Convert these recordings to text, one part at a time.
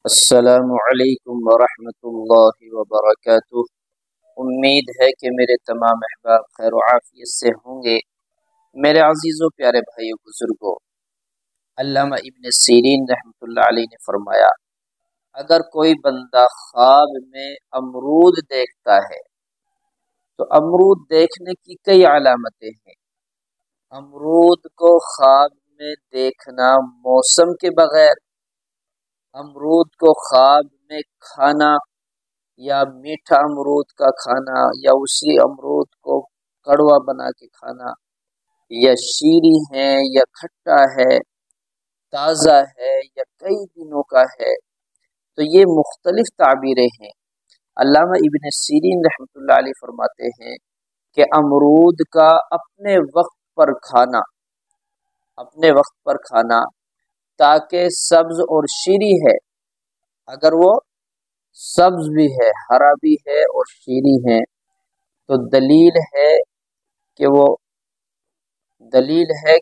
السلام علیکم ورحمۃ اللہ وبرکاتہ۔ امید ہے کہ میرے تمام احباب خیر و عافیت سے ہوں گے۔ میرے عزیز و پیارے بھائیو بزرگوں، علامہ ابن سیرین رحمۃ اللہ علیہ نے فرمایا، اگر کوئی بندہ خواب میں امرود دیکھتا ہے تو امرود دیکھنے کی کئی علامتیں ہیں۔ امرود کو خواب میں دیکھنا موسم کے بغیر، امرود کو خواب میں کھانا یا میٹھا امرود کا کھانا یا اسی امرود کو کڑوا بنا کے کھانا، یا شیریں ہے یا کھٹا ہے، تازہ ہے یا کئی دنوں کا ہے، تو یہ مختلف تعبیریں ہیں۔ علامہ ابن سیرین رحمۃ اللہ علیہ فرماتے ہیں کہ امرود کا اپنے وقت پر کھانا، اپنے وقت پر کھانا تاکہ سبز اور شیریں ہے، اگر وہ سبز بھی ہے، ہرا بھی ہے اور شیریں ہے، تو دلیل ہے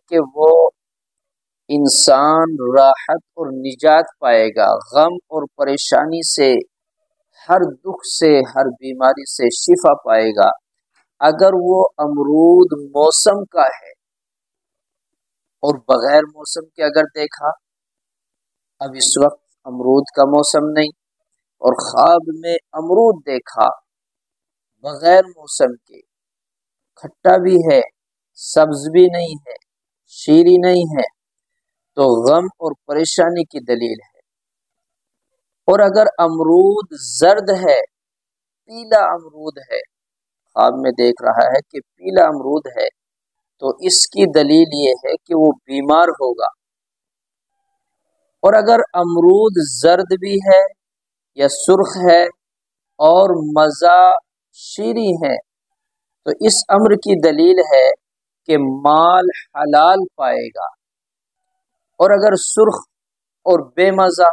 کہ وہ انسان راحت اور نجات پائے گا، غم اور پریشانی سے، ہر دکھ سے، ہر بیماری سے شفا پائے گا۔ اگر وہ امرود موسم کا ہے اور بغیر موسم کے اگر دیکھا، اب اس وقت امرود کا موسم نہیں، اور خواب میں امرود دیکھا بغیر موسم کے، کھٹا بھی ہے، سبز بھی نہیں ہے، شیریں نہیں ہے، تو غم اور پریشانی کی دلیل ہے۔ اور اگر امرود زرد ہے، پیلا امرود ہے، خواب میں دیکھ رہا ہے کہ پیلا امرود ہے، تو اس کی دلیل یہ ہے کہ وہ بیمار ہوگا۔ اور اگر امرود زرد بھی ہے یا سرخ ہے اور مزہ شیریں ہے، تو اس امر کی دلیل ہے کہ مال حلال پائے گا۔ اور اگر سرخ اور بے مزہ،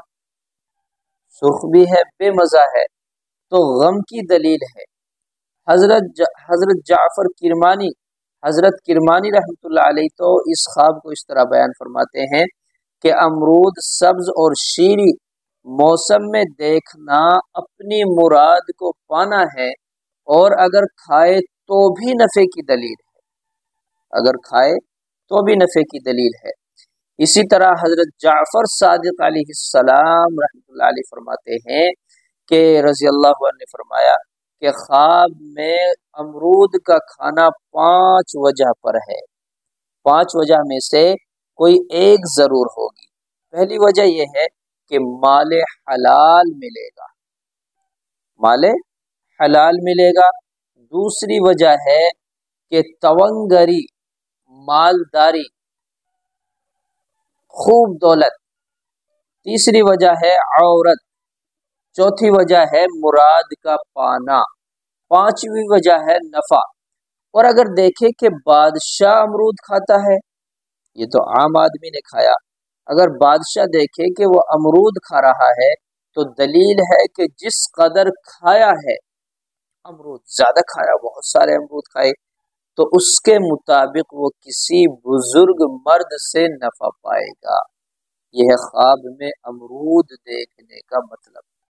سرخ بھی ہے بے مزہ ہے، تو غم کی دلیل ہے۔ حضرت جعفر کرمانی رحمۃ اللہ علیہ تو اس خواب کو اس طرح بیان فرماتے ہیں کہ امرود سبز اور شیریں موسم میں دیکھنا اپنی مراد کو پانا ہے، اور اگر کھائے تو بھی نفع کی دلیل ہے، اگر کھائے تو بھی نفع کی دلیل ہے۔ اسی طرح حضرت جعفر صادق علیہ السلام رحمۃ اللہ علیہ فرماتے ہیں کہ رضی اللہ عنہ نے فرمایا کہ خواب میں امرود کا کھانا 5 وجہ پر ہے، 5 وجہ میں سے کوئی ایک ضرور ہوگی۔ پہلی وجہ یہ ہے کہ مال حلال ملے گا، مال حلال ملے گا۔ دوسری وجہ ہے کہ تونگری، مالداری، خوب دولت۔ تیسری وجہ ہے عورت۔ چوتھی وجہ ہے مراد کا پانا۔ پانچویں وجہ ہے نفع۔ اور اگر دیکھے کہ بادشاہ امرود کھاتا ہے، یہ تو عام آدمی نے کھایا، اگر بادشاہ دیکھے کہ وہ امرود کھا رہا ہے تو دلیل ہے کہ جس قدر کھایا ہے، امرود زیادہ کھایا، بہت سارے امرود کھائے، تو اس کے مطابق وہ کسی بزرگ مرد سے نفع پائے گا۔ یہ ہے خواب میں امرود دیکھنے کا مطلب۔